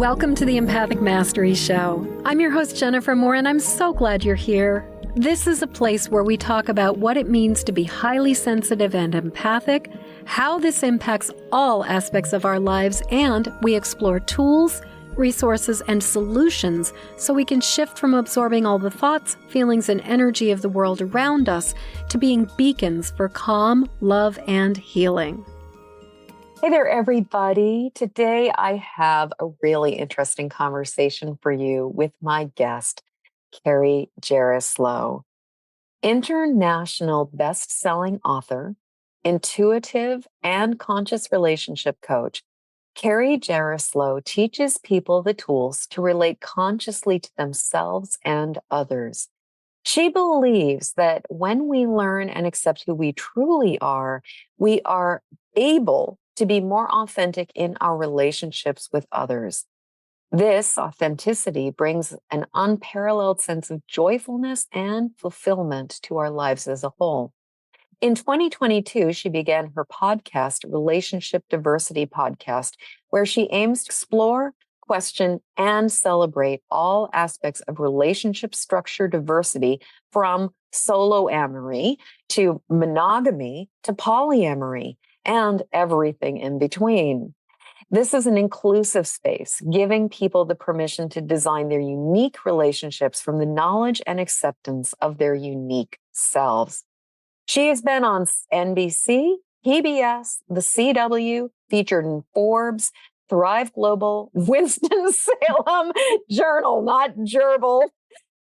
Welcome to the Empathic Mastery Show. I'm your host, Jennifer Moore, and I'm so glad you're here. This is a place where we talk about what it means to be highly sensitive and empathic, how this impacts all aspects of our lives, and we explore tools, resources, and solutions so we can shift from absorbing all the thoughts, feelings, and energy of the world around us to being beacons for calm, love, and healing. Hey there, everybody. Today I have a really interesting conversation for you with my guest, Carrie Jeroslow. International best-selling author, intuitive and conscious relationship coach, Carrie Jeroslow teaches people the tools to relate consciously to themselves and others. She believes that when we learn and accept who we truly are, we are able to be more authentic in our relationships with others. This authenticity brings an unparalleled sense of joyfulness and fulfillment to our lives as a whole. In 2022, she began her podcast, Relationship Diversity Podcast, where she aims to explore, question, and celebrate all aspects of relationship structure diversity, from solo-amory to monogamy to polyamory, and everything in between. This is an inclusive space, giving people the permission to design their unique relationships from the knowledge and acceptance of their unique selves. She has been on NBC, PBS, The CW, featured in Forbes, Thrive Global, Winston-Salem Journal, not Gerbil,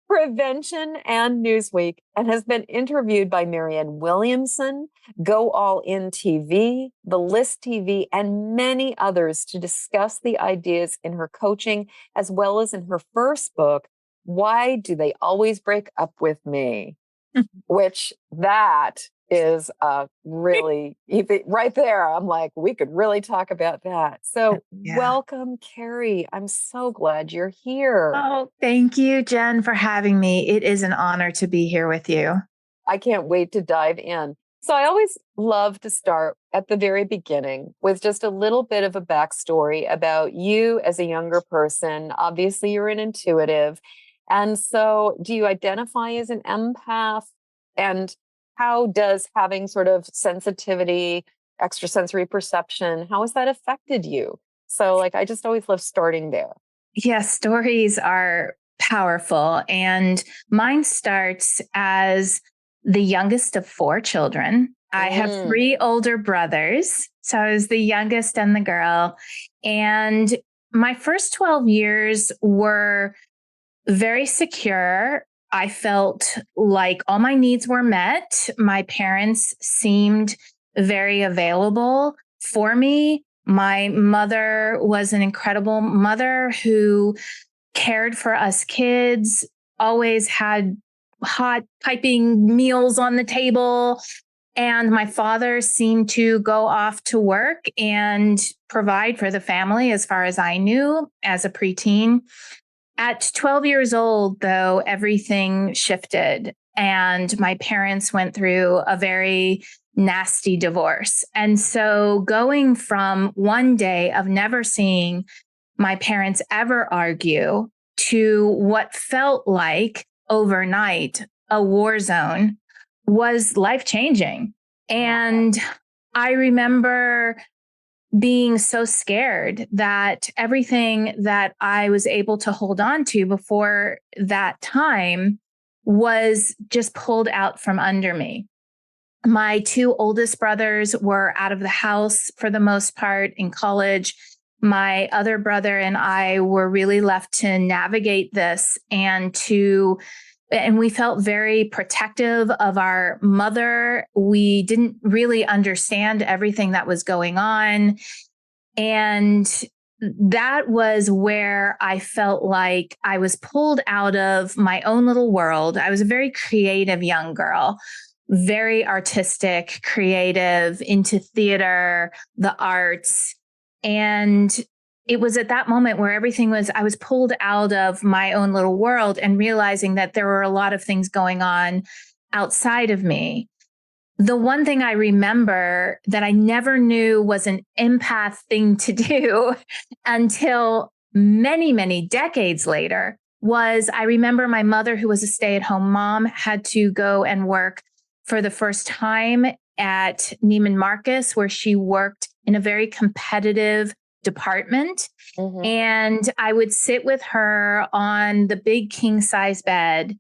Prevention, and Newsweek, and has been interviewed by Marianne Williamson, Go All In TV, The List TV, and many others to discuss the ideas in her coaching, as well as in her first book, Why Do They Always Break Up With Me? Which that is really, right there, I'm like, we could really talk about that. So Welcome, Carrie. I'm so glad you're here. Oh, thank you, Jen, for having me. It is an honor to be here with you. I can't wait to dive in. So I always love to start at the very beginning with just a little bit of a backstory about you as a younger person. Obviously, you're an intuitive. And so do you identify as an empath? And how does having sort of sensitivity, extrasensory perception, how has that affected you? So I just always love starting there. Yes, stories are powerful. And mine starts as the youngest of 4 children. I have 3 older brothers. So I was the youngest and the girl. And my first 12 years were very secure. I felt like all my needs were met. My parents seemed very available for me. My mother was an incredible mother who cared for us kids, always had hot piping meals on the table. And my father seemed to go off to work and provide for the family as far as I knew as a preteen. At 12 years old, though, everything shifted and my parents went through a very nasty divorce. And so going from one day of never seeing my parents ever argue to what felt like overnight a war zone was life-changing. And I remember being so scared that everything that I was able to hold on to before that time was just pulled out from under me. My 2 oldest brothers were out of the house for the most part in college. My other brother and I were really left to navigate this and we felt very protective of our mother. We didn't really understand everything that was going on. And that was where I felt like I was pulled out of my own little world. I was a very creative young girl, very artistic, creative, into theater, the arts. And it was at that moment where I was pulled out of my own little world and realizing that there were a lot of things going on outside of me. The one thing I remember that I never knew was an empath thing to do until many, many decades later was I remember my mother, who was a stay-at-home mom, had to go and work for the first time at Neiman Marcus, where she worked in a very competitive department. Mm-hmm. And I would sit with her on the big king size bed,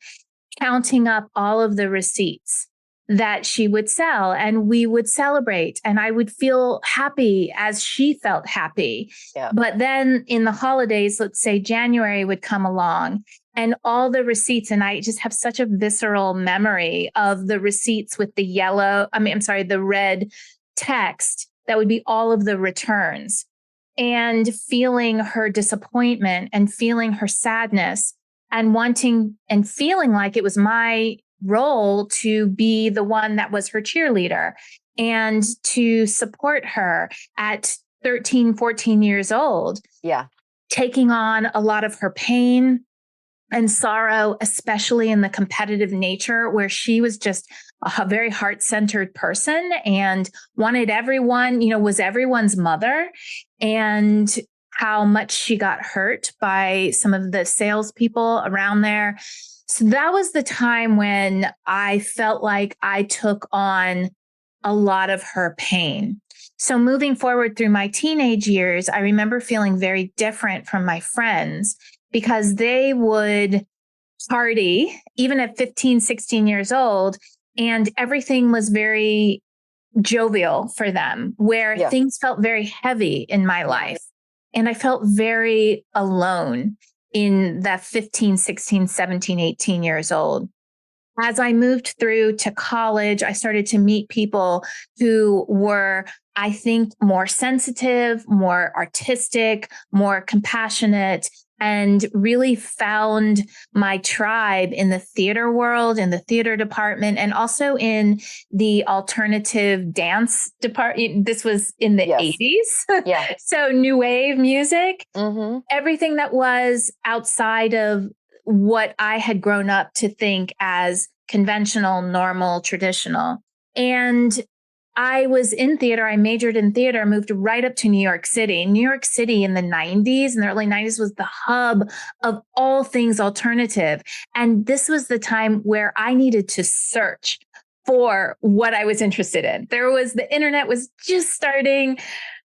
counting up all of the receipts that she would sell, and we would celebrate, and I would feel happy as she felt happy. Yeah. But then in the holidays, let's say January would come along and all the receipts, and I just have such a visceral memory of the receipts with the red text that would be all of the returns, and feeling her disappointment and feeling her sadness and wanting and feeling like it was my role to be the one that was her cheerleader and to support her at 13, 14 years old. Yeah. Taking on a lot of her pain and sorrow, especially in the competitive nature, where she was just a very heart-centered person and wanted everyone, was everyone's mother, and how much she got hurt by some of the salespeople around there. So that was the time when I felt like I took on a lot of her pain. So moving forward through my teenage years, I remember feeling very different from my friends because they would party even at 15, 16 years old, and everything was very jovial for them, where things felt very heavy in my life. And I felt very alone in that 15, 16, 17, 18 years old. As I moved through to college, I started to meet people who were, I think, more sensitive, more artistic, more compassionate, and really found my tribe in the theater world, in the theater department, and also in the alternative dance department. This was in the 80s. Yeah. So new wave music, Mm-hmm. everything that was outside of what I had grown up to think as conventional, normal, traditional. And I was in theater. I majored in theater, moved right up to New York City. New York City in the 90s, in the early 90s, was the hub of all things alternative. And this was the time where I needed to search for what I was interested in. The internet was just starting,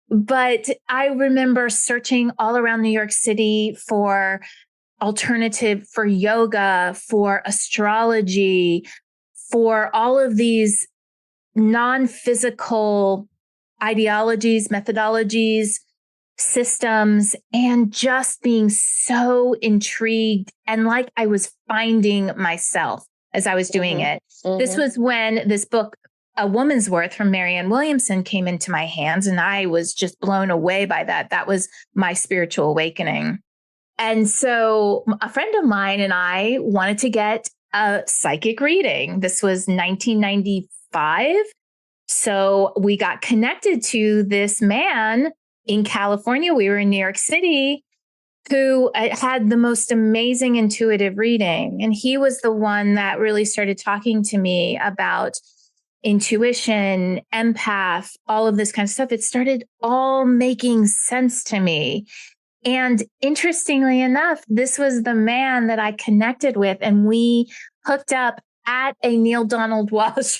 but I remember searching all around New York City for alternative, for yoga, for astrology, for all of these non-physical ideologies, methodologies, systems, and just being so intrigued and like I was finding myself as I was doing it. Mm-hmm. This was when this book, A Woman's Worth from Marianne Williamson, came into my hands, and I was just blown away by that. That was my spiritual awakening. And so a friend of mine and I wanted to get a psychic reading. This was 1995. So we got connected to this man in California. We were in New York City, who had the most amazing intuitive reading. And he was the one that really started talking to me about intuition, empath, all of this kind of stuff. It started all making sense to me. And interestingly enough, this was the man that I connected with, and we hooked up at a Neil Donald Walsh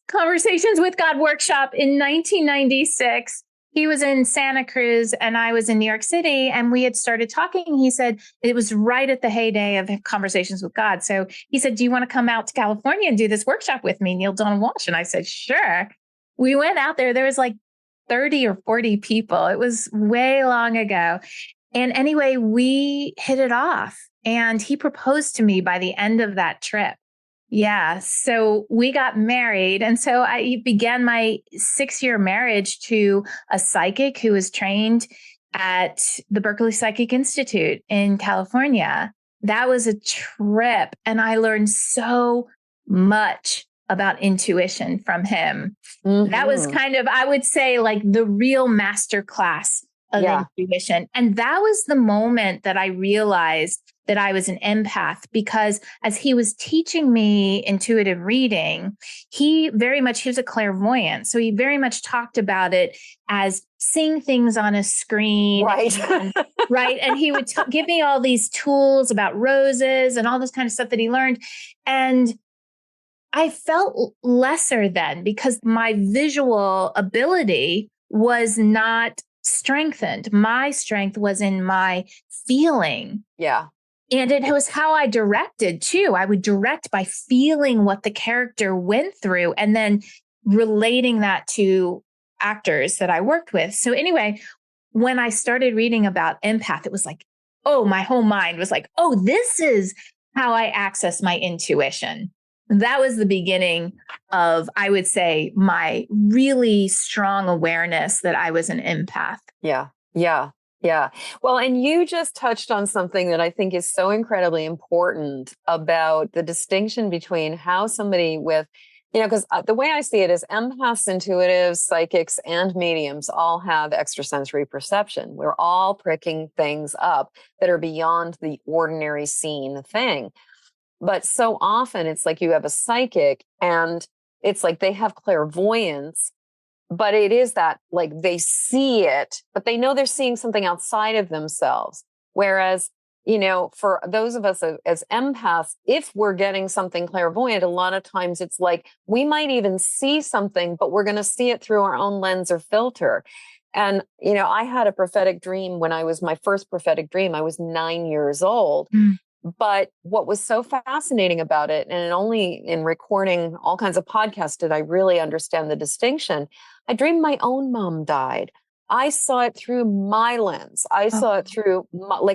Conversations with God workshop in 1996. He was in Santa Cruz and I was in New York City, and we had started talking. He said it was right at the heyday of Conversations with God. So he said, "Do you want to come out to California and do this workshop with me, Neil Donald Walsh?" And I said, "Sure." We went out there. There was like 30 or 40 people. It was way long ago. And anyway, we hit it off, and he proposed to me by the end of that trip. Yeah. So we got married. And so I began my 6-year marriage to a psychic who was trained at the Berkeley Psychic Institute in California. That was a trip. And I learned so much about intuition from him. Mm-hmm. That was kind of, I would say, like the real master class of intuition. And that was the moment that I realized that I was an empath, because as he was teaching me intuitive reading, he was a clairvoyant. So he very much talked about it as seeing things on a screen. Right. Right. And he would give me all these tools about roses and all this kind of stuff that he learned. And I felt lesser then because my visual ability was not strengthened. My strength was in my feeling. Yeah. And it was how I directed too. I would direct by feeling what the character went through and then relating that to actors that I worked with. So anyway, when I started reading about empath, it was like, oh, my whole mind was like, oh, this is how I access my intuition. That was the beginning of, I would say, my really strong awareness that I was an empath. Yeah. Yeah. Yeah. Well, and you just touched on something that I think is so incredibly important about the distinction between how somebody with, because the way I see it is empaths, intuitives, psychics, and mediums all have extrasensory perception. We're all picking things up that are beyond the ordinary seen thing. But so often it's like you have a psychic and it's like they have clairvoyance, but it is that like they see it, but they know they're seeing something outside of themselves. Whereas, for those of us as empaths, if we're getting something clairvoyant, a lot of times it's like we might even see something, but we're going to see it through our own lens or filter. And, I had a prophetic dream when I was my first prophetic dream. I was 9 years old. Mm. But what was so fascinating about it, and only in recording all kinds of podcasts did I really understand the distinction. I dreamed my own mom died. I saw it through my lens. I saw it through,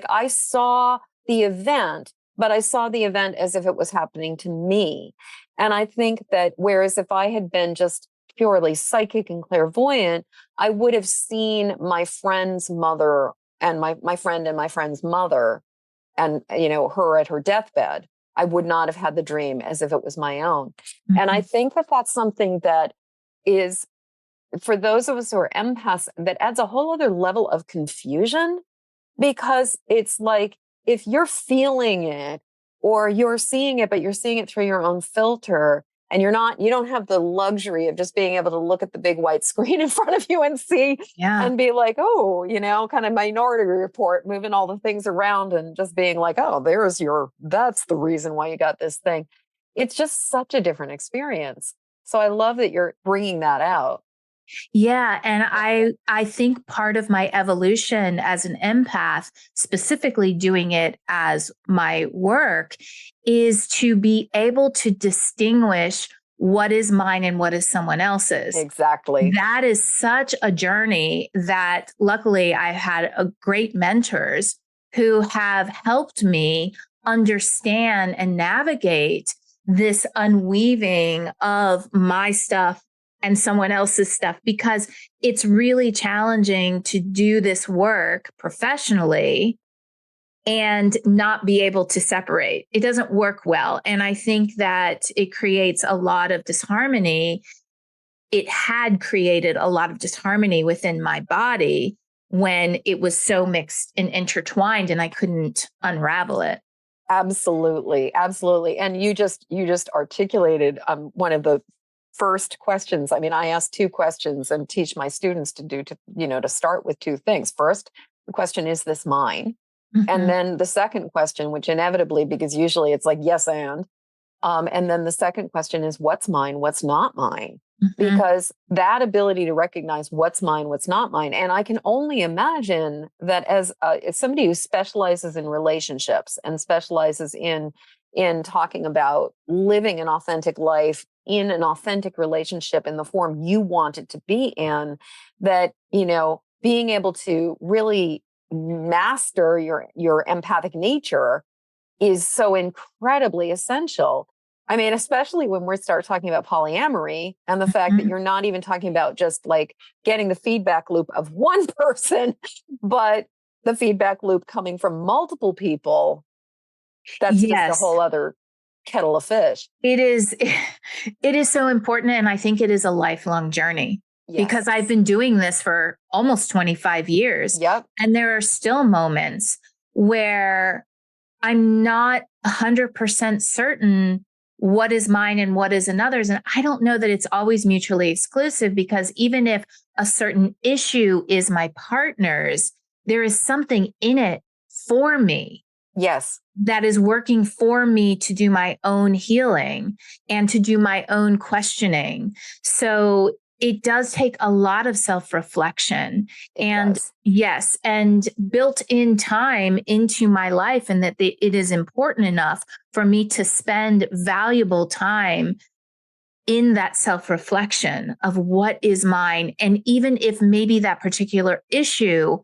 I saw the event, but I saw the event as if it was happening to me. And I think that whereas if I had been just purely psychic and clairvoyant, I would have seen my friend's mother and my friend and my friend's mother and, her at her deathbed. I would not have had the dream as if it was my own. Mm-hmm. And I think that that's something that is, for those of us who are empaths, that adds a whole other level of confusion, because it's like, if you're feeling it or you're seeing it, but you're seeing it through your own filter, and you don't have the luxury of just being able to look at the big white screen in front of you and see and be like, oh, kind of Minority Report, moving all the things around and just being like, oh, that's the reason why you got this thing. It's just such a different experience. So I love that you're bringing that out. Yeah. And I think part of my evolution as an empath, specifically doing it as my work, is to be able to distinguish what is mine and what is someone else's. Exactly. That is such a journey that luckily I've had great mentors who have helped me understand and navigate this unweaving of my stuff and someone else's stuff, because it's really challenging to do this work professionally and not be able to separate. It doesn't work well. And I think that it creates a lot of disharmony. It had created a lot of disharmony within my body when it was so mixed and intertwined and I couldn't unravel it. Absolutely. Absolutely. And you just articulated one of the first questions. I mean, I ask 2 questions and teach my students to start with 2 things. First, the question, is this mine? Mm-hmm. And then the second question, which inevitably, because usually it's like, yes, and then the second question is, what's mine? What's not mine? Mm-hmm. Because that ability to recognize what's mine, what's not mine. And I can only imagine that as somebody who specializes in relationships and specializes in talking about living an authentic life in an authentic relationship in the form you want it to be in, that, being able to really master your empathic nature is so incredibly essential. I mean, especially when we start talking about polyamory and the fact that you're not even talking about just like getting the feedback loop of one person, but the feedback loop coming from multiple people. That's just a whole other kettle of fish. It is so important. And I think it is a lifelong journey because I've been doing this for almost 25 years. Yep. And there are still moments where I'm not 100% certain what is mine and what is another's. And I don't know that it's always mutually exclusive, because even if a certain issue is my partner's, there is something in it for me. Yes. That is working for me to do my own healing and to do my own questioning. So it does take a lot of self-reflection and yes, and built in time into my life, and that it is important enough for me to spend valuable time in that self-reflection of what is mine. And even if maybe that particular issue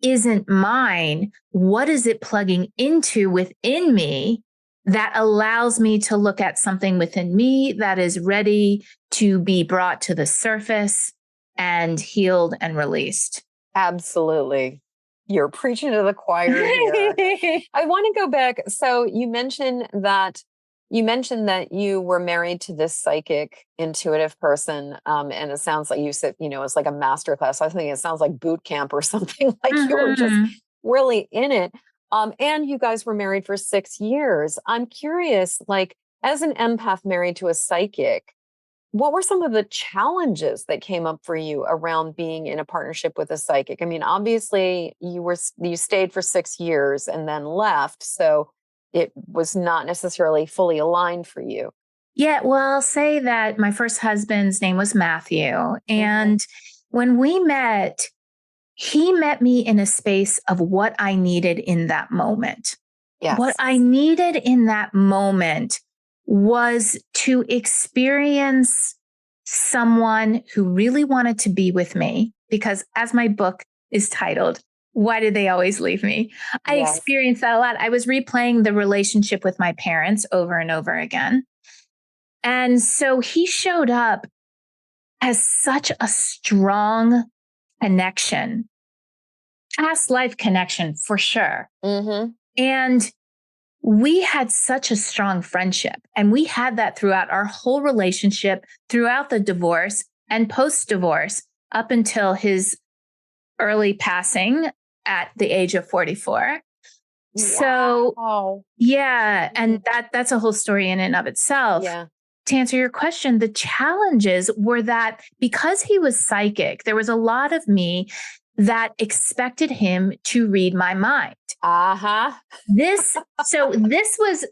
isn't mine, what is it plugging into within me that allows me to look at something within me that is ready to be brought to the surface and healed and released? Absolutely. You're preaching to the choir here. I want to go back. So you mentioned that you were married to this psychic, intuitive person. And it sounds like you said, it's like a master class. I think it sounds like boot camp or something, like you were just really in it. And you guys were married for 6 years. I'm curious, like, as an empath married to a psychic, what were some of the challenges that came up for you around being in a partnership with a psychic? I mean, obviously you stayed for 6 years and then left. So it was not necessarily fully aligned for you. Yeah, well, I'll say that my first husband's name was Matthew. And when we met, he met me in a space of what I needed in that moment. Yes. What I needed in that moment was to experience someone who really wanted to be with me, because as my book is titled, Why Did They Always Leave Me? I experienced that a lot. I was replaying the relationship with my parents over and over again. And so he showed up as such a strong connection, past life connection for sure. And we had such a strong friendship, and we had that throughout our whole relationship, throughout the divorce and post-divorce, up until his early passing at the age of 44. Wow. So yeah, and that's a whole story in and of itself. Yeah. To answer your question, the challenges were that because he was psychic, there was a lot of me that expected him to read my mind. This was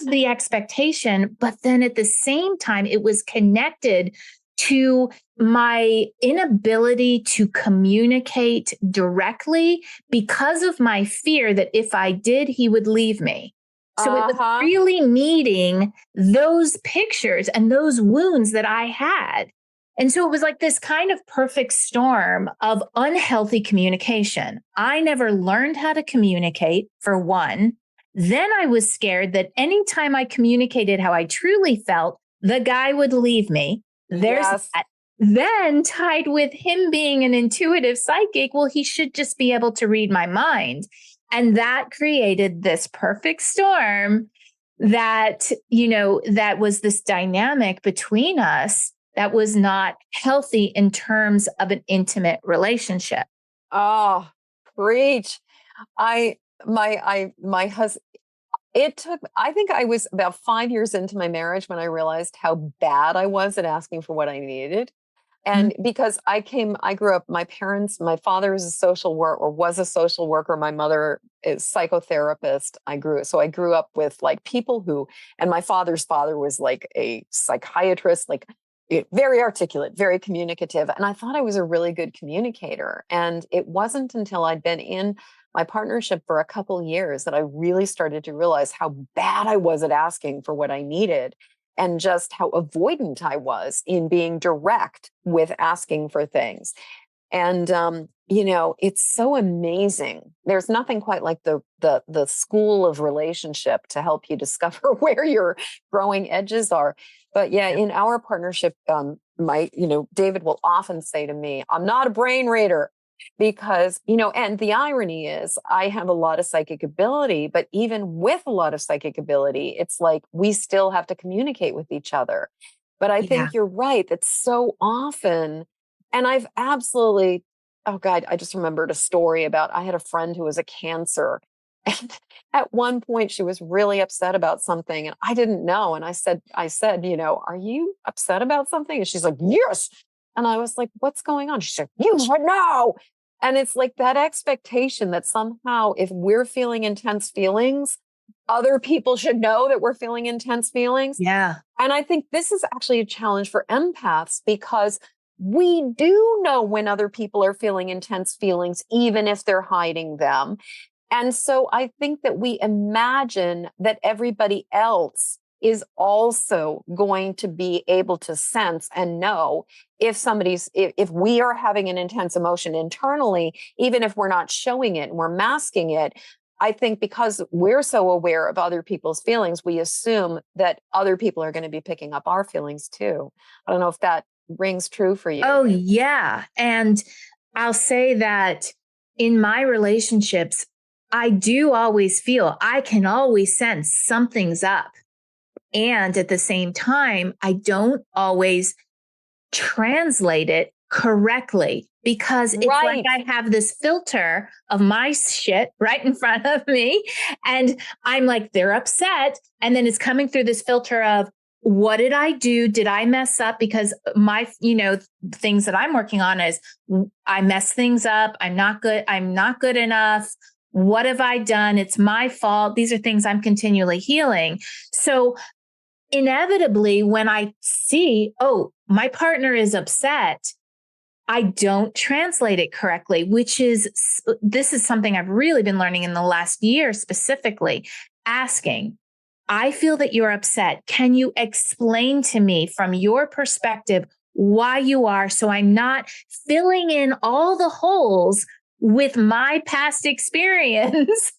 the expectation, but then at the same time, it was connected to my inability to communicate directly because of my fear that if I did, he would leave me. So it was really needing those pictures and those wounds that I had. And so it was like this kind of perfect storm of unhealthy communication. I never learned how to communicate, for one. Then I was scared that anytime I communicated how I truly felt, the guy would leave me. There's that. Then tied with him being an intuitive psychic, well, he should just be able to read my mind. And that created this perfect storm that, that was this dynamic between us that was not healthy in terms of an intimate relationship. Oh, preach. My husband, I think I was about 5 years into my marriage when I realized how bad I was at asking for what I needed. And because I grew up, my father is was a social worker. My mother is psychotherapist. I grew up with like people and my father's father was like a psychiatrist, like very articulate, very communicative. And I thought I was a really good communicator. And it wasn't until I'd been in my partnership for a couple years that I really started to realize how bad I was at asking for what I needed, and just how avoidant I was in being direct with asking for things. And, it's so amazing. There's nothing quite like the school of relationship to help you discover where your growing edges are. But yeah, in our partnership, David will often say to me, I'm not a brain reader. Because, and the irony is I have a lot of psychic ability, but even with a lot of psychic ability, it's like we still have to communicate with each other. But I think you're right. That so often, and I've absolutely, oh God, I just remembered a story about, I had a friend who was a Cancer, And at one point she was really upset about something and I didn't know. And I said, are you upset about something? And she's like, yes. And I was like, what's going on? She said, you should know. And it's like that expectation that somehow if we're feeling intense feelings, other people should know that we're feeling intense feelings. Yeah. And I think this is actually a challenge for empaths because we do know when other people are feeling intense feelings, even if they're hiding them. And so I think that we imagine that everybody else is also going to be able to sense and know if we are having an intense emotion internally, even if we're not showing it and we're masking it. I think because we're so aware of other people's feelings, we assume that other people are going to be picking up our feelings too. I don't know if that rings true for you. Oh, yeah. And I'll say that in my relationships, I do always feel I can always sense something's up. And at the same time, I don't always translate it correctly because it's like I have this filter of my shit right in front of me. And I'm like, they're upset. And then it's coming through this filter of, what did I do? Did I mess up? Because my, things that I'm working on is I mess things up. I'm not good. I'm not good enough. What have I done? It's my fault. These are things I'm continually healing. So inevitably, when I see, oh, my partner is upset, I don't translate it correctly, this is something I've really been learning in the last year, specifically asking, I feel that you're upset. Can you explain to me from your perspective why you are, so I'm not filling in all the holes with my past experience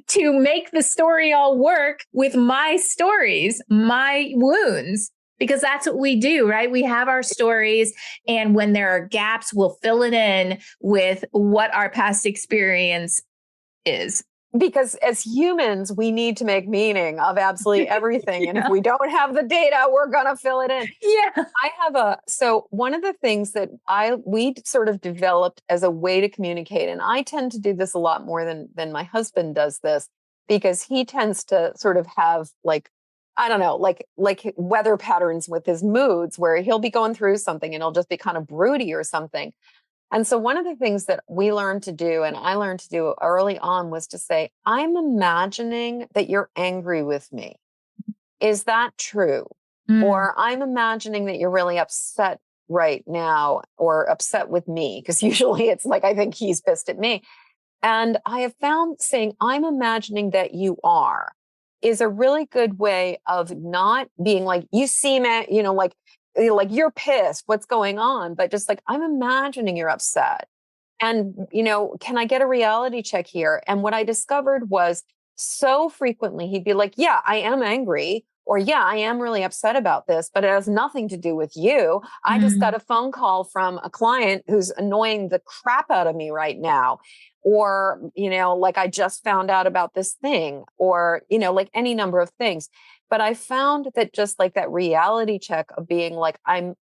to make the story all work with my stories, my wounds, because that's what we do, right? We have our stories. And when there are gaps, we'll fill it in with what our past experience is. Because as humans, we need to make meaning of absolutely everything. And if we don't have the data, we're going to fill it in. Yeah. So one of the things that we sort of developed as a way to communicate, and I tend to do this a lot more than my husband does this, because he tends to sort of have like weather patterns with his moods where he'll be going through something and he'll just be kind of broody or something. And so one of the things that we learned to do, and I learned to do early on, was to say, I'm imagining that you're angry with me. Is that true? Or I'm imagining that you're really upset right now, or upset with me, because usually it's like, I think he's pissed at me. And I have found saying, I'm imagining that you are, is a really good way of not being like, you seem at, like you're pissed, what's going on? But just like, I'm imagining you're upset. And, can I get a reality check here? And what I discovered was so frequently he'd be like, yeah, I am angry. Or yeah, I am really upset about this, but it has nothing to do with you. I just got a phone call from a client who's annoying the crap out of me right now. Or, like I just found out about this thing, or, like any number of things. But I found that just like that reality check of being like, I'm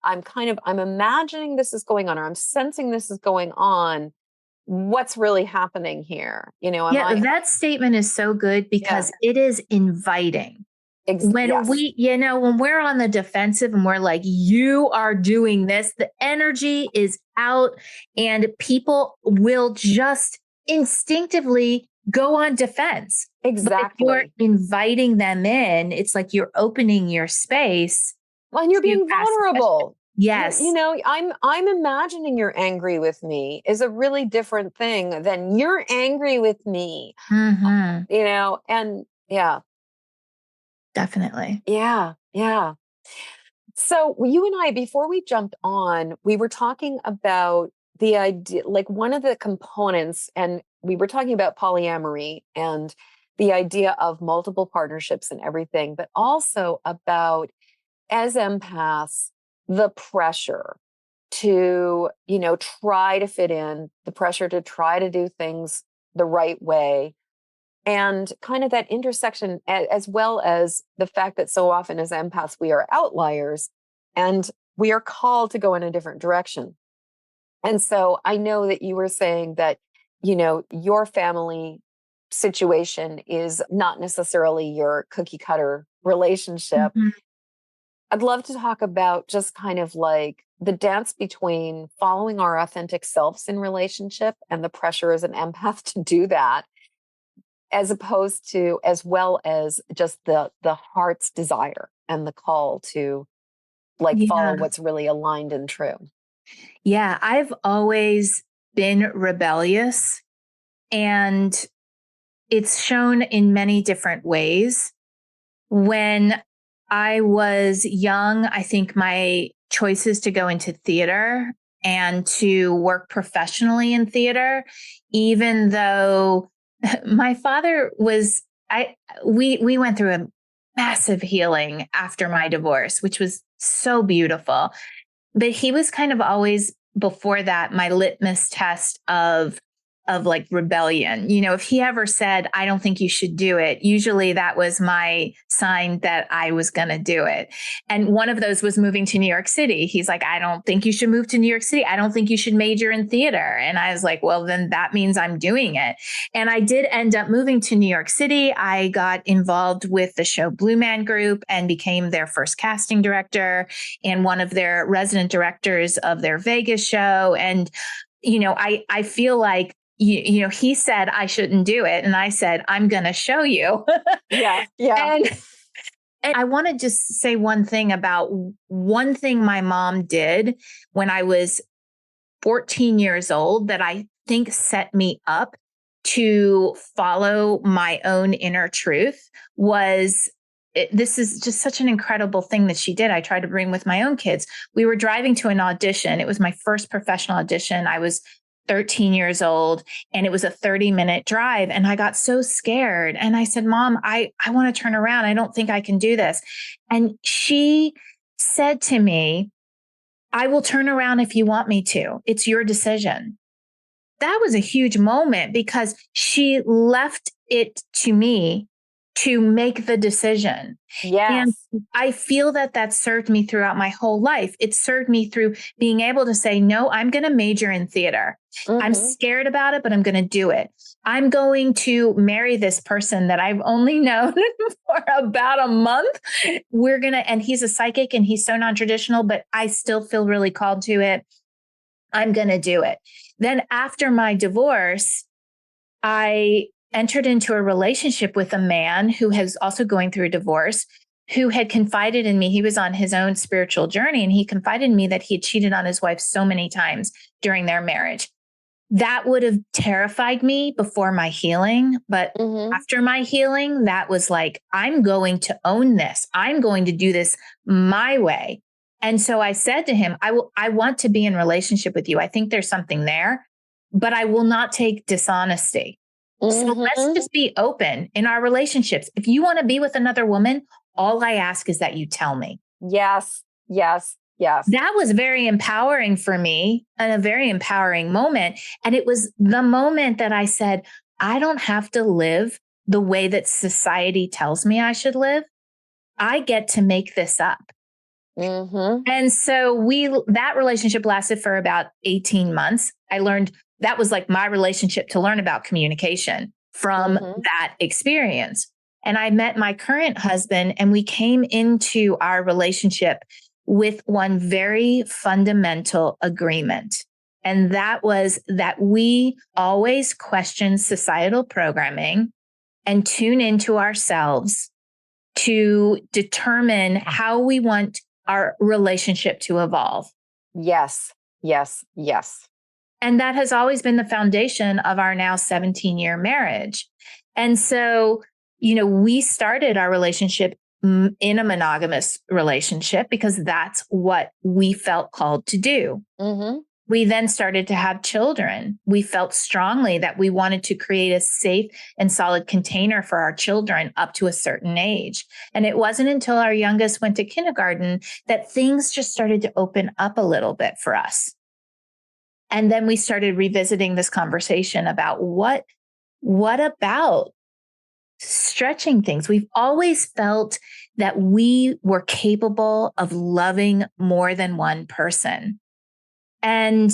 imagining this is going on, or I'm sensing this is going on. What's really happening here? That statement is so good because it is inviting. When when we're on the defensive and we're like, you are doing this, the energy is out and people will just instinctively go on defense. Exactly. But if you're inviting them in, it's like you're opening your space. Well, and you're being vulnerable. Yes. I'm imagining you're angry with me is a really different thing than you're angry with me. Mm-hmm. And yeah. Definitely. Yeah. Yeah. So you and I, before we jumped on, we were talking about the idea, like one of the components, and we were talking about polyamory and the idea of multiple partnerships and everything, but also about, as empaths, the pressure to, try to fit in, the pressure to try to do things the right way, and kind of that intersection, as well as the fact that so often as empaths, we are outliers and we are called to go in a different direction. And so I know that you were saying that, your family situation is not necessarily your cookie cutter relationship. Mhm. I'd love to talk about just kind of like the dance between following our authentic selves in relationship and the pressure as an empath to do that, as opposed to, as well as just the heart's desire and the call to like follow Yeah. what's really aligned and true. Yeah. I've always been rebellious, and it's shown in many different ways. When I was young, I think my choices to go into theater and to work professionally in theater, even though my father was, we went through a massive healing after my divorce, which was so beautiful. But he was kind of always before that my litmus test of like rebellion. You know, if he ever said, I don't think you should do it, usually that was my sign that I was going to do it. And one of those was moving to New York City. He's like, I don't think you should move to New York City. I don't think you should major in theater. And I was like, well, then that means I'm doing it. And I did end up moving to New York City. I got involved with the show Blue Man Group and became their first casting director and one of their resident directors of their Vegas show. And, you know, I feel like, you know, he said I shouldn't do it. And I said, I'm going to show you. Yeah. Yeah. And I want to just say one thing about one thing my mom did when I was 14 years old that I think set me up to follow my own inner truth was this is just such an incredible thing that she did. I tried to bring with my own kids. We were driving to an audition. It was my first professional audition. I was 13 years old, and it was a 30-minute drive. And I got so scared. And I said, Mom, I want to turn around. I don't think I can do this. And she said to me, I will turn around if you want me to. It's your decision. That was a huge moment because she left it to me to make the decision. Yes. And I feel that that served me throughout my whole life. It served me through being able to say, no, I'm going to major in theater. I'm scared about it, but I'm going to do it. I'm going to marry this person that I've only known for about a month. And he's a psychic and he's so non-traditional, but I still feel really called to it. I'm going to do it. Then after my divorce, I entered into a relationship with a man who was also going through a divorce, who had confided in me. He was on his own spiritual journey, and he confided in me that he had cheated on his wife so many times during their marriage. That would have terrified me before my healing. But after my healing, that was like, I'm going to own this. I'm going to do this my way. And so I said to him, I want to be in relationship with you. I think there's something there, but I will not take dishonesty. So let's just be open in our relationships. If you want to be with another woman, all I ask is that you tell me. Yes, yes, yes. That was very empowering for me and a very empowering moment. And it was the moment that I said, I don't have to live the way that society tells me I should live. I get to make this up. And so that relationship lasted for about 18 months. I learned that was like my relationship to learn about communication from that experience. And I met my current husband, and we came into our relationship with one very fundamental agreement. And that was that we always question societal programming and tune into ourselves to determine how we want our relationship to evolve. Yes, yes, yes. And that has always been the foundation of our now 17-year marriage. And so, you know, we started our relationship in a monogamous relationship because that's what we felt called to do. We then started to have children. We felt strongly that we wanted to create a safe and solid container for our children up to a certain age. And it wasn't until our youngest went to kindergarten that things just started to open up a little bit for us. And then we started revisiting this conversation about what about stretching things? We've always felt that we were capable of loving more than one person. And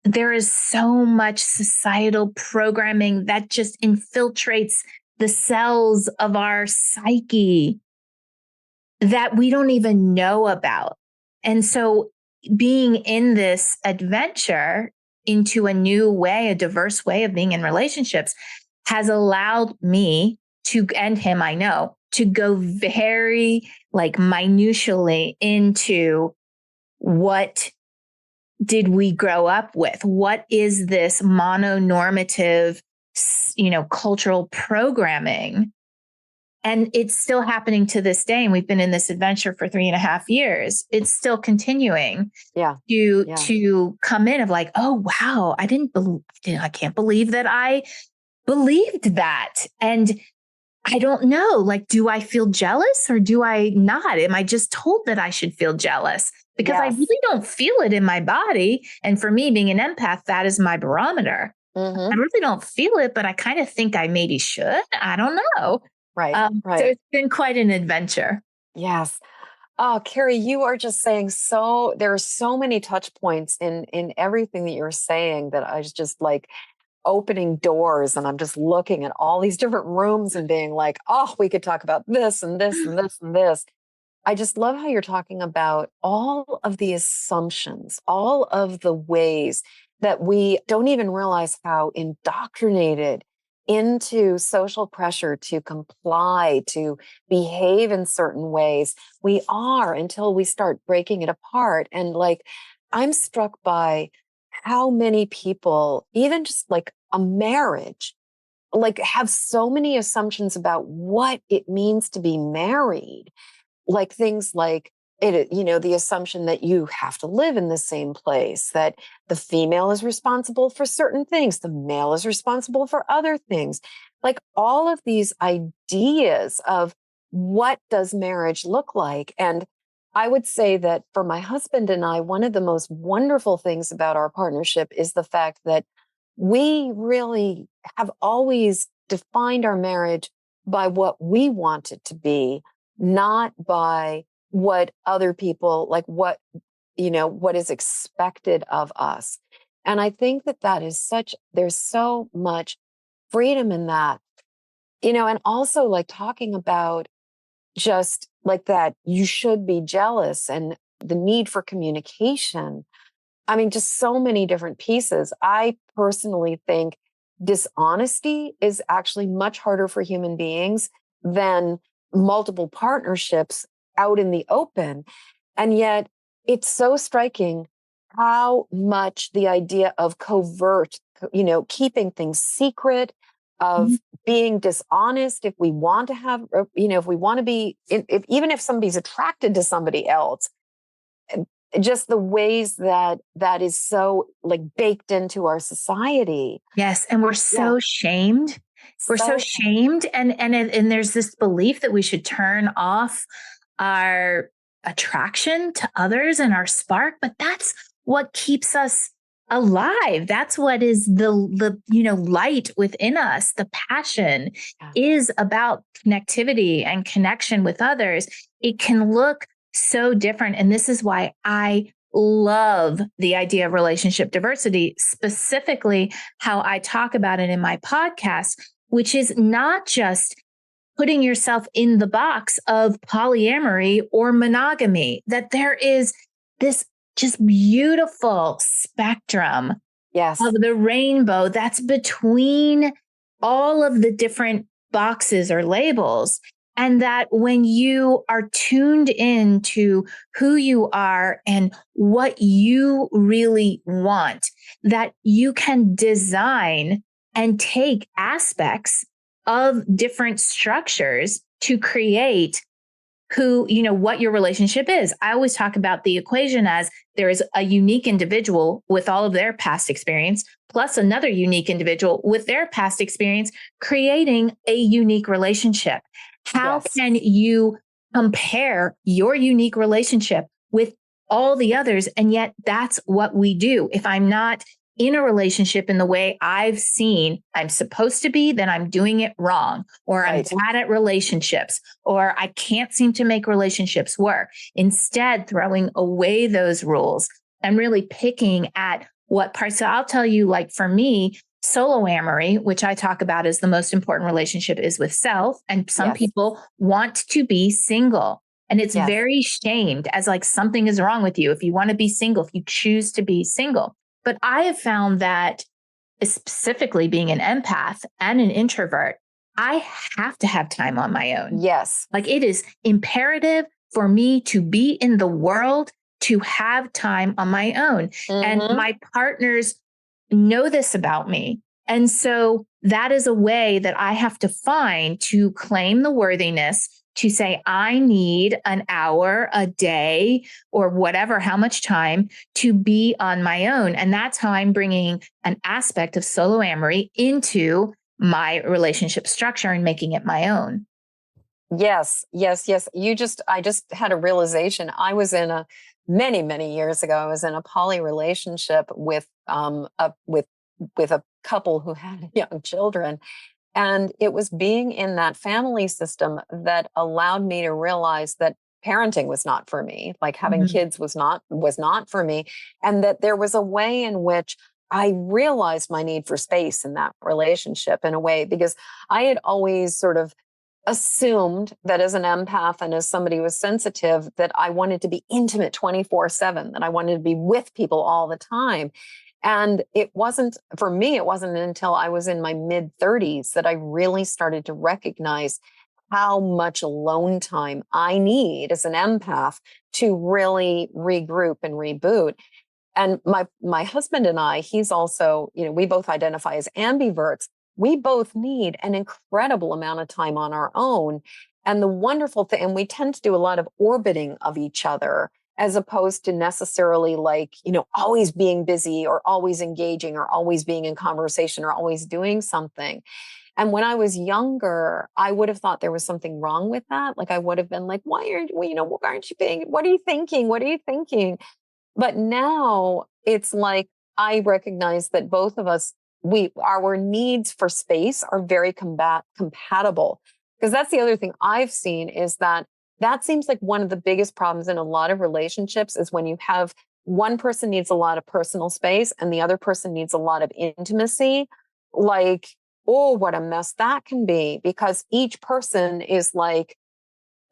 there is so much societal programming that just infiltrates the cells of our psyche that we don't even know about. And so being in this adventure into a new way, a diverse way of being in relationships has allowed me to, and him, I know, to go very like minutially into what did we grow up with? What is this mononormative, cultural programming? And it's still happening to this day. And we've been in this adventure for 3.5 years. It's still continuing to come in of like, oh, wow, I can't believe that I believed that. And I don't know, like, do I feel jealous or do I not? Am I just told that I should feel jealous? Because I really don't feel it in my body. And for me, being an empath, that is my barometer. I really don't feel it, but I kind of think I maybe should. I don't know. Right. So it's been quite an adventure. Yes. Oh, Carrie, you are just saying there are so many touch points in everything that you're saying that I was just like opening doors, and I'm just looking at all these different rooms and being like, oh, we could talk about this and this and this and this. I just love how you're talking about all of the assumptions, all of the ways that we don't even realize how indoctrinated into social pressure to comply, to behave in certain ways we are until we start breaking it apart. And like, I'm struck by how many people, even just like a marriage, like have so many assumptions about what it means to be married. Like things like the assumption that you have to live in the same place, that the female is responsible for certain things, the male is responsible for other things. Like all of these ideas of what does marriage look like. And I would say that for my husband and I, one of the most wonderful things about our partnership is the fact that we really have always defined our marriage by what we want it to be, not by what other people, like what is expected of us. And I think that is there's so much freedom in that, and also like talking about just like that you should be jealous and the need for communication. I mean, just so many different pieces. I personally think dishonesty is actually much harder for human beings than multiple partnerships out in the open. And yet it's so striking how much the idea of covert, keeping things secret, of being dishonest if we want to have, if we want to be, even if somebody's attracted to somebody else, just the ways that is so like baked into our society. Yes. And we're so shamed. We're so shamed. And there's this belief that we should turn off our attraction to others and our spark, but that's what keeps us alive. That's what is the light within us. The passion is about connectivity and connection with others. It can look so different. And this is why I love the idea of relationship diversity, specifically how I talk about it in my podcast, which is not just putting yourself in the box of polyamory or monogamy, that there is this just beautiful spectrum of the rainbow that's between all of the different boxes or labels. And that when you are tuned into who you are and what you really want, that you can design and take aspects of different structures to create what your relationship is. I always talk about the equation as there is a unique individual with all of their past experience, plus another unique individual with their past experience, creating a unique relationship. How can you compare your unique relationship with all the others? And yet that's what we do. If I'm not in a relationship in the way I've seen I'm supposed to be, then I'm doing it wrong, or I'm bad at relationships, or I can't seem to make relationships work. Instead, throwing away those rules and really picking at what parts. So I'll tell you, like for me, soloamory, which I talk about as the most important relationship, is with self. And some people want to be single. And it's very shamed as like something is wrong with you if you want to be single, if you choose to be single. But I have found that specifically being an empath and an introvert, I have to have time on my own. Yes. Like it is imperative for me to be in the world, to have time on my own. And my partners know this about me. And so that is a way that I have to find to claim the worthiness to say, I need an hour a day or whatever, how much time to be on my own. And that's how I'm bringing an aspect of soloamory into my relationship structure and making it my own. Yes. I just had a realization. I was in many years ago, I was in a poly relationship with a couple who had young children. And it was being in that family system that allowed me to realize that parenting was not for me, like having kids was not for me. And that there was a way in which I realized my need for space in that relationship in a way, because I had always sort of assumed that as an empath and as somebody who was sensitive, that I wanted to be intimate 24/7, that I wanted to be with people all the time. And it wasn't until I was in my mid 30s that I really started to recognize how much alone time I need as an empath to really regroup and reboot. And my husband and I, he's also, we both identify as ambiverts. We both need an incredible amount of time on our own. And the wonderful thing, and we tend to do a lot of orbiting of each other, as opposed to necessarily like, always being busy or always engaging or always being in conversation or always doing something. And when I was younger, I would have thought there was something wrong with that. Like I would have been like, why aren't you being, what are you thinking? What are you thinking? But now it's like, I recognize that both of us, our needs for space are very compatible. Because that's the other thing I've seen is that seems like one of the biggest problems in a lot of relationships is when you have one person needs a lot of personal space and the other person needs a lot of intimacy. Like, oh, what a mess that can be, because each person is like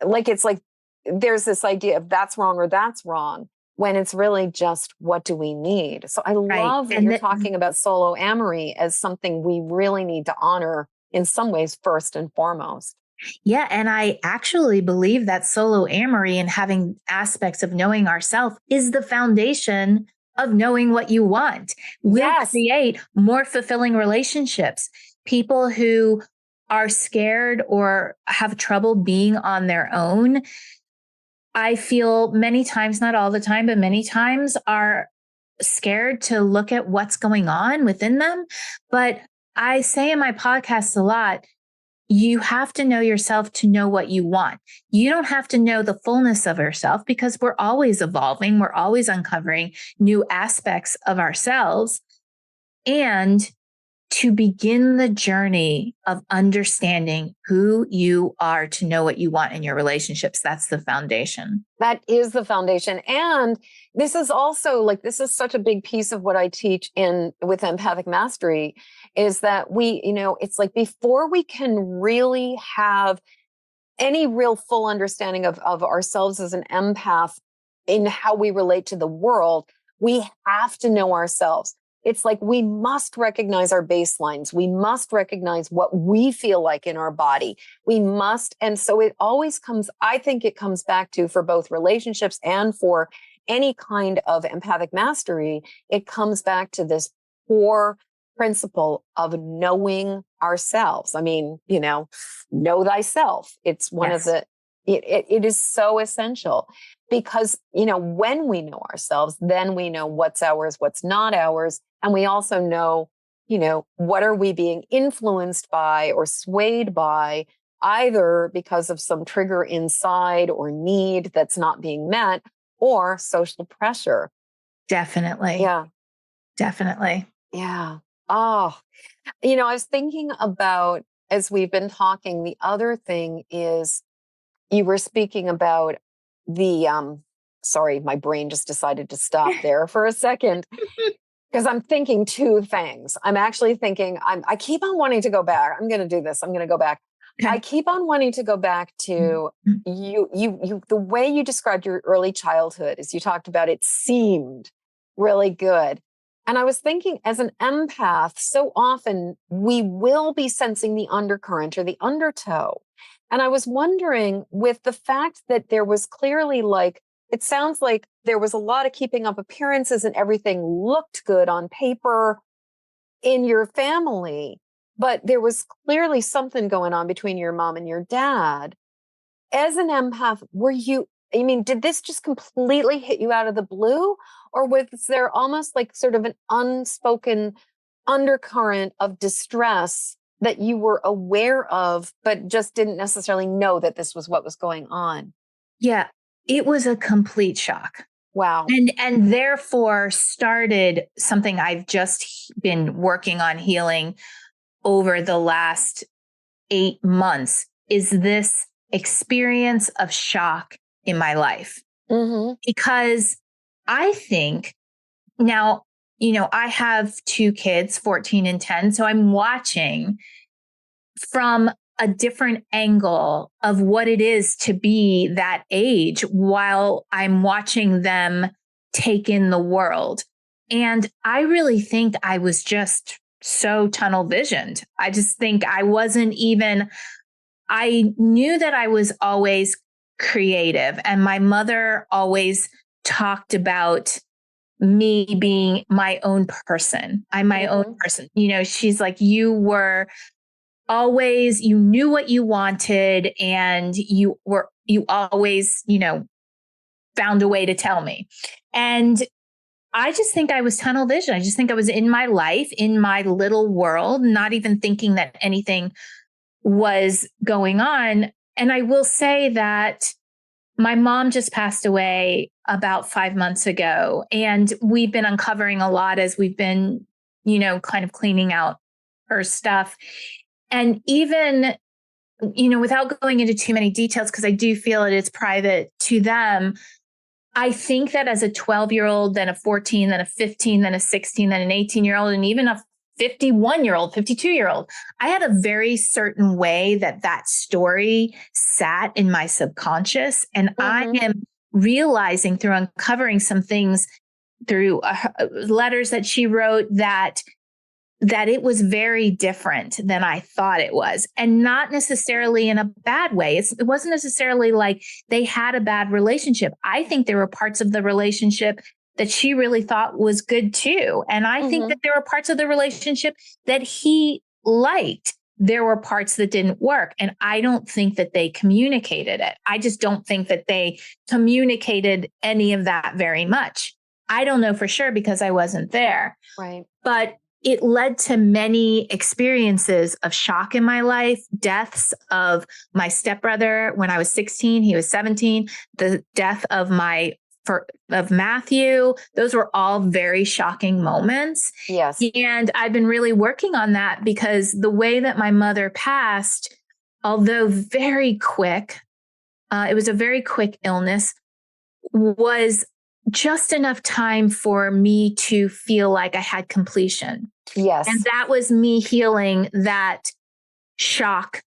it's like there's this idea of that's wrong or that's wrong, when it's really just what do we need. So I love that you're talking about soloamory as something we really need to honor in some ways first and foremost. Yeah. And I actually believe that soloamory and having aspects of knowing ourselves is the foundation of knowing what you want. We'll create more fulfilling relationships. People who are scared or have trouble being on their own, I feel many times, not all the time, but many times are scared to look at what's going on within them. But I say in my podcast a lot, you have to know yourself to know what you want. You don't have to know the fullness of yourself because we're always evolving. We're always uncovering new aspects of ourselves. And to begin the journey of understanding who you are to know what you want in your relationships, that's the foundation. That is the foundation. And this is also this is such a big piece of what I teach with Empathic Mastery is that it's like before we can really have any real full understanding of ourselves as an empath in how we relate to the world, we have to know ourselves. It's like we must recognize our baselines. We must recognize what we feel like in our body. We must. And so it always I think it comes back to, for both relationships and for any kind of empathic mastery, it comes back to this core principle of knowing ourselves. I mean, know thyself. It's one of the, it is so essential. Because, when we know ourselves, then we know what's ours, what's not ours. And we also know, what are we being influenced by or swayed by, either because of some trigger inside or need that's not being met, or social pressure. Definitely. Yeah. Definitely. Yeah. Oh, I was thinking about, as we've been talking, the other thing is you were speaking about sorry, my brain just decided to stop there for a second. Because I'm thinking two things. I'm actually thinking, I keep on wanting to go back. I'm going to do this. I'm going to go back. Okay. I keep on wanting to go back to the way you described your early childhood, as you talked about, it seemed really good. And I was thinking, as an empath, so often we will be sensing the undercurrent or the undertow. And I was wondering, with the fact that there was clearly it sounds like there was a lot of keeping up appearances and everything looked good on paper in your family, but there was clearly something going on between your mom and your dad. As an empath, did this just completely hit you out of the blue? Or was there almost like sort of an unspoken undercurrent of distress that you were aware of, but just didn't necessarily know that this was what was going on? Yeah, it was a complete shock. Wow. And therefore started something I've just been working on healing over the last 8 months, is this experience of shock in my life. Mm-hmm. Because I think now, I have 2 kids, 14 and 10. So I'm watching from a different angle of what it is to be that age while I'm watching them take in the world. And I really think I was just so tunnel visioned. I just think I knew that I was always creative, and my mother always talked about me being my own person. I'm my own person. She's like, you knew what you wanted, and you always, found a way to tell me. And I just think I was tunnel vision. I just think I was in my life, in my little world, not even thinking that anything was going on. And I will say that my mom just passed away about 5 months ago, and we've been uncovering a lot as we've been, kind of cleaning out her stuff. And even, without going into too many details, because I do feel it is private to them, I think that as a 12-year-old, then a 14, then a 15, then a 16, then an 18-year-old, and even a 51-year-old, 52-year-old, I had a very certain way that story sat in my subconscious. And I am realizing through uncovering some things through letters that she wrote that it was very different than I thought it was, and not necessarily in a bad way. It wasn't necessarily like they had a bad relationship. I think there were parts of the relationship that she really thought was good too. And I think that there were parts of the relationship that he liked. There were parts that didn't work. And I don't think that they communicated it. I just don't think that they communicated any of that very much. I don't know for sure because I wasn't there. Right. But it led to many experiences of shock in my life, deaths of my stepbrother when I was 16, he was 17, the death of Matthew. Those were all very shocking moments. Yes. And I've been really working on that because the way that my mother passed, although very quick, it was a very quick illness, was just enough time for me to feel like I had completion. Yes. And that was me healing that shock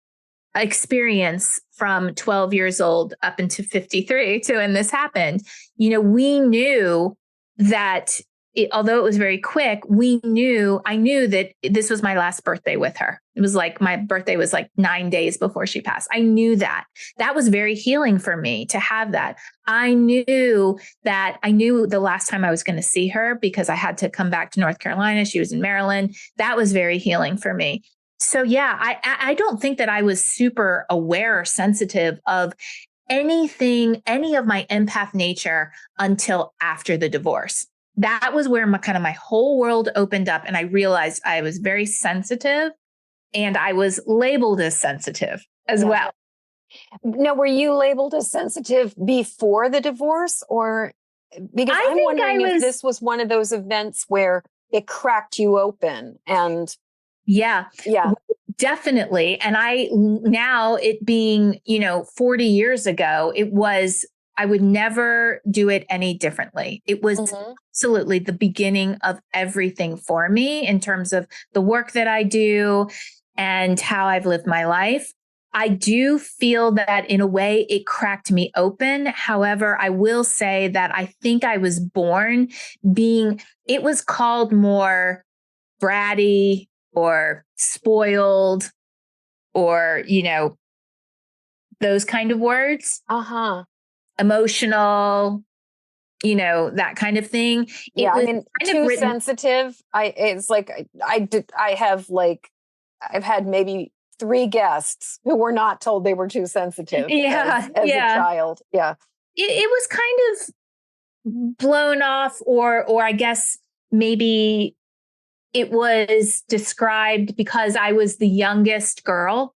experience from 12 years old up into 53 to when this happened. We knew that although it was very quick, I knew that this was my last birthday with her. It was like my birthday was like 9 days before she passed. I knew that was very healing for me to have that. I knew the last time I was going to see her because I had to come back to North Carolina. She was in Maryland. That was very healing for me. So yeah, I don't think that I was super aware or sensitive of any of my empath nature until after the divorce. That was where my whole world opened up, and I realized I was very sensitive, and I was labeled as sensitive as well. Now, were you labeled as sensitive before the divorce, or because I'm wondering if this was one of those events where it cracked you open? And yeah, definitely. And now it being 40 years ago, it was I would never do it any differently. It was absolutely the beginning of everything for me in terms of the work that I do and how I've lived my life. I do feel that in a way it cracked me open. However, I will say that I think I was born it was called more bratty or spoiled or, those kind of words. Emotional, that kind of thing. Yeah, It was I mean, kind too of written. sensitive. I've had maybe 3 guests who were not told they were too sensitive as a child. Yeah. It was kind of blown off, or I guess maybe it was described because I was the youngest girl.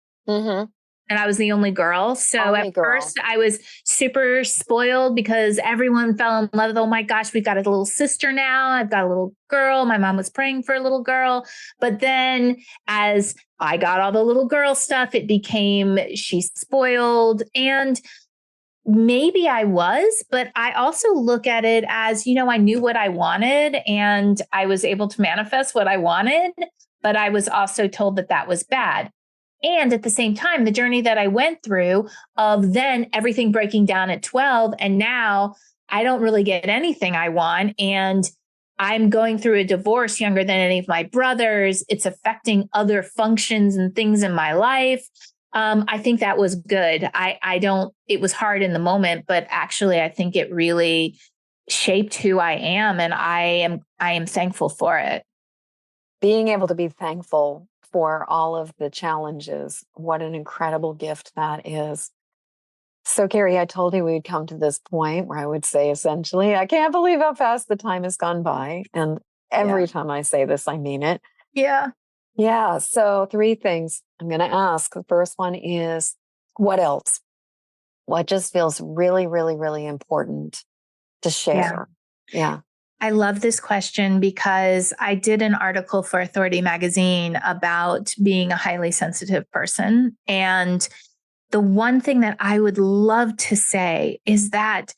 And I was the only girl. So at first I was super spoiled because everyone fell in love with, oh my gosh, we've got a little sister now. I've got a little girl. My mom was praying for a little girl. But then as I got all the little girl stuff, it became she's spoiled. And maybe I was, but I also look at it as, I knew what I wanted and I was able to manifest what I wanted, but I was also told that that was bad. And at the same time, the journey that I went through of then everything breaking down at 12, and now I don't really get anything I want. And I'm going through a divorce younger than any of my brothers. It's affecting other functions and things in my life. I think that was good. It was hard in the moment, but actually I think it really shaped who I am. And I am thankful for it. Being able to be thankful for all of the challenges. What an incredible gift that is. So, Carrie, I told you we'd come to this point where I would say, essentially, I can't believe how fast the time has gone by. And every time I say this, I mean it. Yeah. Yeah. So 3 things I'm going to ask. The first one is, what else? What just feels really, really, really important to share? Yeah. I love this question because I did an article for Authority magazine about being a highly sensitive person. And the one thing that I would love to say is that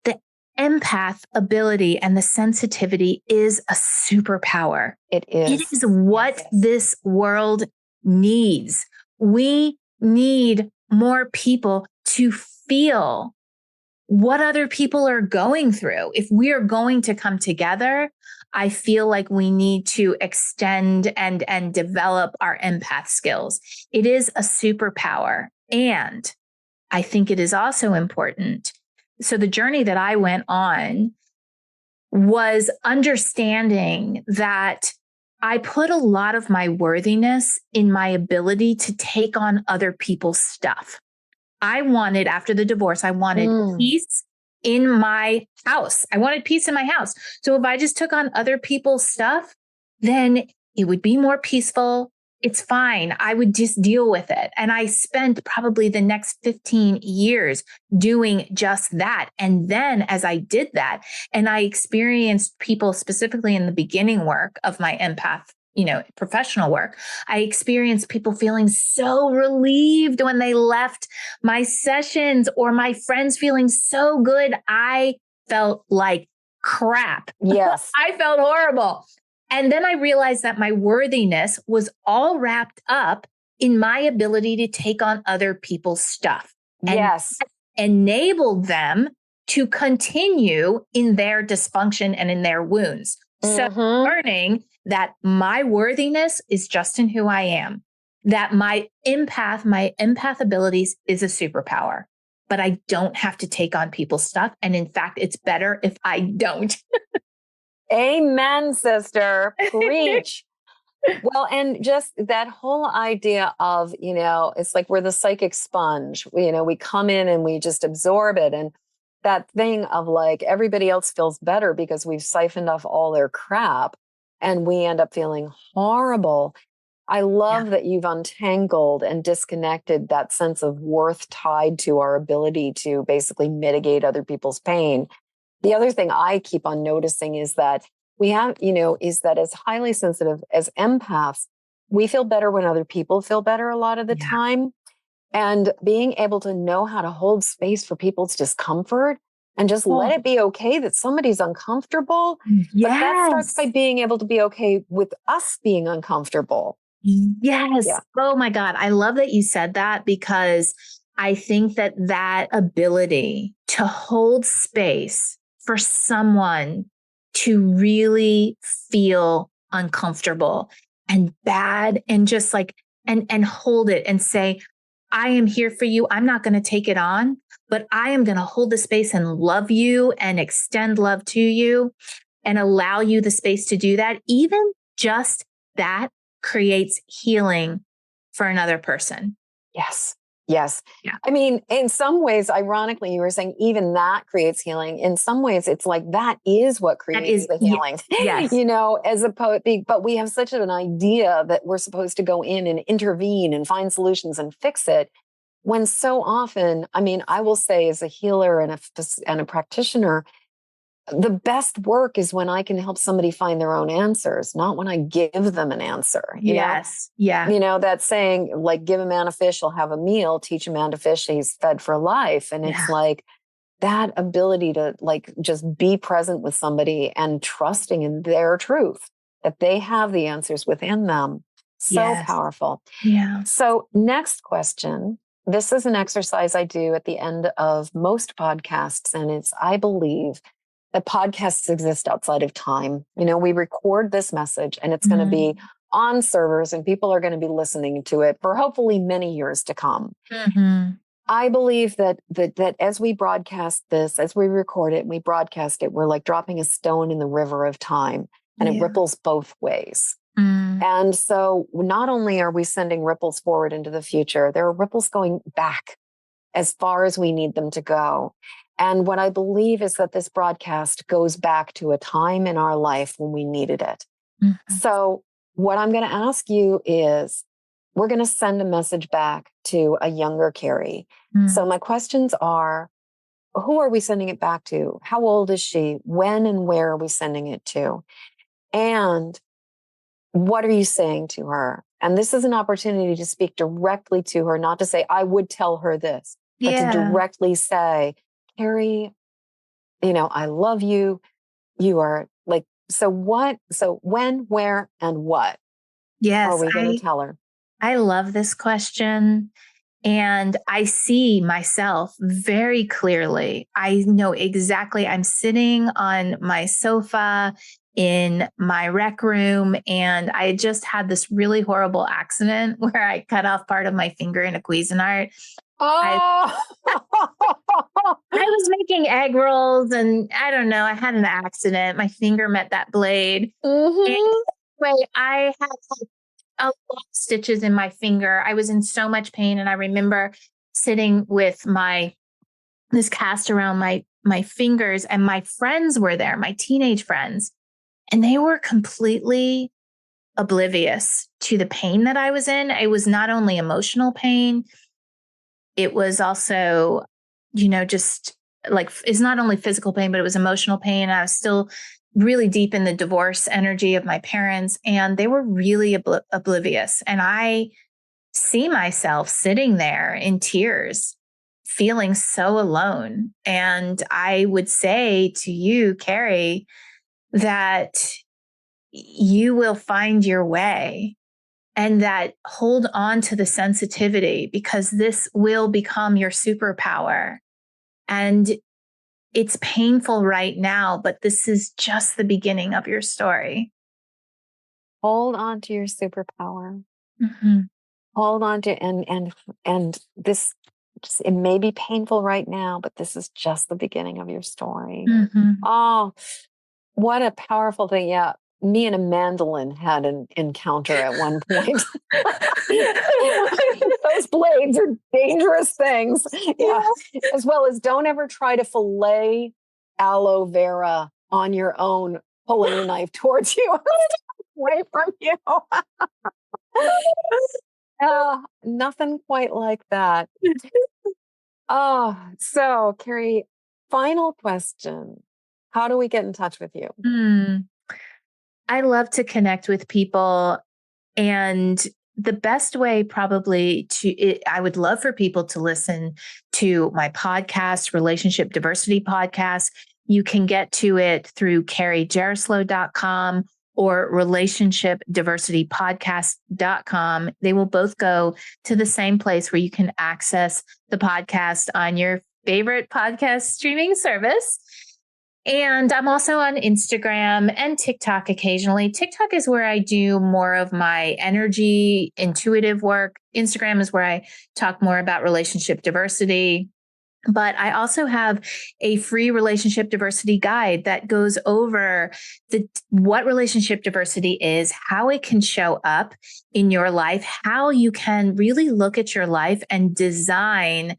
the empath ability and the sensitivity is a superpower. It is. It is what this world needs. We need more people to feel what other people are going through. If we are going to come together, I feel like we need to extend and develop our empath skills. It is a superpower. And I think it is also important. So the journey that I went on was understanding that I put a lot of my worthiness in my ability to take on other people's stuff. I wanted, after the divorce, I wanted peace in my house. I wanted peace in my house. So if I just took on other people's stuff, then it would be more peaceful. It's fine. I would just deal with it. And I spent probably the next 15 years doing just that. And then as I did that, and I experienced people specifically in the beginning work of my empath, professional work, I experienced people feeling so relieved when they left my sessions, or my friends feeling so good. I felt like crap. Yes. I felt horrible. And then I realized that my worthiness was all wrapped up in my ability to take on other people's stuff. And yes. enabled them to continue in their dysfunction and in their wounds. So learning that my worthiness is just in who I am, that my empath abilities is a superpower, but I don't have to take on people's stuff. And in fact, it's better if I don't. Amen, sister. Preach. Well, and just that whole idea of, it's like we're the psychic sponge. We come in and we just absorb it. And that thing of like everybody else feels better because we've siphoned off all their crap and we end up feeling horrible. I love that you've untangled and disconnected that sense of worth tied to our ability to basically mitigate other people's pain. The other thing I keep on noticing is that we have, is that as highly sensitive as empaths, we feel better when other people feel better a lot of the time. And being able to know how to hold space for people's discomfort and just let it be okay that somebody's uncomfortable. But that starts by being able to be okay with us being uncomfortable. Yes. Yeah. Oh my God. I love that you said that, because I think that ability to hold space for someone to really feel uncomfortable and bad, and just like, and hold it and say, I am here for you. I'm not going to take it on, but I am going to hold the space and love you and extend love to you and allow you the space to do that. Even just that creates healing for another person. Yes. Yes. Yeah. I mean, in some ways, ironically, you were saying even that creates healing. In some ways, it's like that is what creates the healing. Yes. You know, as a poet, but we have such an idea that we're supposed to go in and intervene and find solutions and fix it. When so often, I mean, I will say as a healer and a practitioner, the best work is when I can help somebody find their own answers, not when I give them an answer. You know? Yeah. You know, that saying, like, give a man a fish, he'll have a meal, teach a man to fish, he's fed for life. And it's like that ability to like just be present with somebody and trusting in their truth, that they have the answers within them. So powerful. Yeah. So next question. This is an exercise I do at the end of most podcasts. And it's, I believe that podcasts exist outside of time. You know, we record this message and it's going to be on servers and people are going to be listening to it for hopefully many years to come. I believe that as we broadcast this, as we record it and we broadcast it, we're like dropping a stone in the river of time, and it ripples both ways. And so not only are we sending ripples forward into the future, there are ripples going back as far as we need them to go. And what I believe is that this broadcast goes back to a time in our life when we needed it. So what I'm going to ask you is, we're going to send a message back to a younger Carrie. So my questions are, who are we sending it back to? How old is she? When and where are we sending it to? And what are you saying to her? And this is an opportunity to speak directly to her, not to say, I would tell her this, but to directly say, Carrie, you know, I love you. You are like, so when, where, and what are we going to tell her? I love this question. And I see myself very clearly. I know exactly. I'm sitting on my sofa in my rec room, and I just had this really horrible accident where I cut off part of my finger in a Cuisinart. I was making egg rolls, and I don't know, I had an accident. My finger met that blade. Anyway, I had a lot of stitches in my finger. I was in so much pain. And I remember sitting with this cast around my fingers, and my friends were there, my teenage friends, and they were completely oblivious to the pain that I was in. It was not only emotional pain, it was also, you know, just like, it's not only physical pain, but it was emotional pain. I was still really deep in the divorce energy of my parents, and they were really oblivious. And I see myself sitting there in tears, feeling so alone. And I would say to you, Carrie, that you will find your way, and that hold on to the sensitivity, because this will become your superpower. And it's painful right now, but this is just the beginning of your story. Hold on to your superpower. Hold on to, and this, it may be painful right now, but this is just the beginning of your story. Oh, what a powerful thing. Yeah. Me and a mandolin had an encounter at one point. Those blades are dangerous things. Yeah. As well as, don't ever try to fillet aloe vera on your own, pulling the knife towards you. Away from you. Nothing quite like that. Oh, so Carrie, final question. How do we get in touch with you? I love to connect with people, and the best way probably I would love for people to listen to my podcast, Relationship Diversity Podcast. You can get to it through carriejeroslow.com or relationshipdiversitypodcast.com. They will both go to the same place where you can access the podcast on your favorite podcast streaming service. And I'm also on Instagram and TikTok occasionally. TikTok is where I do more of my energy, intuitive work. Instagram is where I talk more about relationship diversity. But I also have a free relationship diversity guide that goes over what relationship diversity is, how it can show up in your life, how you can really look at your life and design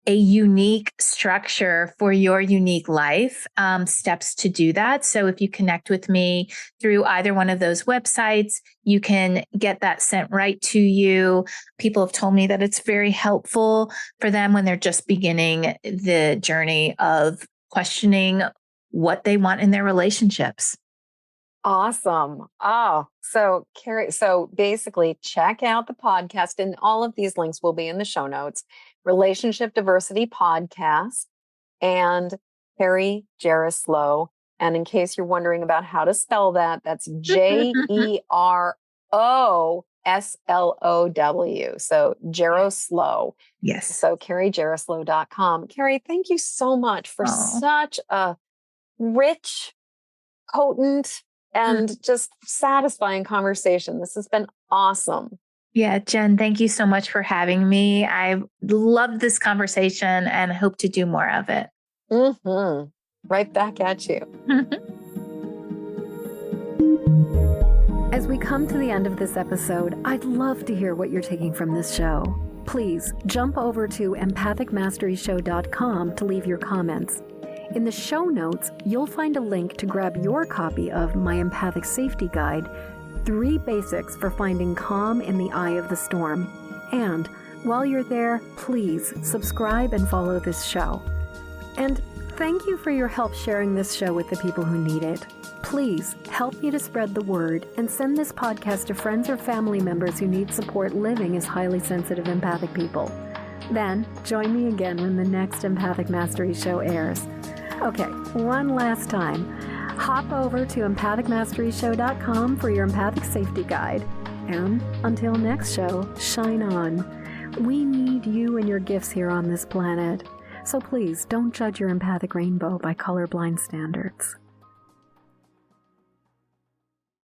a unique structure for your unique life, steps to do that. So if you connect with me through either one of those websites, you can get that sent right to you. People have told me that it's very helpful for them when they're just beginning the journey of questioning what they want in their relationships. Awesome. Oh, so Carrie, so basically check out the podcast, and all of these links will be in the show notes. Relationship Diversity Podcast and Carrie Jeroslow. And in case you're wondering about how to spell that, that's Jeroslow. So Jeroslow. Yes. So carriejeroslow.com. Carrie, thank you so much for such a rich, potent, and just satisfying conversation. This has been awesome. Yeah, Jen, thank you so much for having me. I loved this conversation and hope to do more of it. Mm-hmm. Right back at you. As we come to the end of this episode, I'd love to hear what you're taking from this show. Please jump over to empathicmasteryshow.com to leave your comments. In the show notes, you'll find a link to grab your copy of my Empathic Safety Guide, 3 Basics for Finding Calm in the Eye of the Storm. And while you're there, please subscribe and follow this show. And thank you for your help sharing this show with the people who need it. Please help me to spread the word and send this podcast to friends or family members who need support living as highly sensitive empathic people. Then join me again when the next Empathic Mastery Show airs. Okay, one last time. Hop over to empathicmasteryshow.com for your Empathic Safety Guide. And until next show, shine on. We need you and your gifts here on this planet. So please don't judge your empathic rainbow by colorblind standards.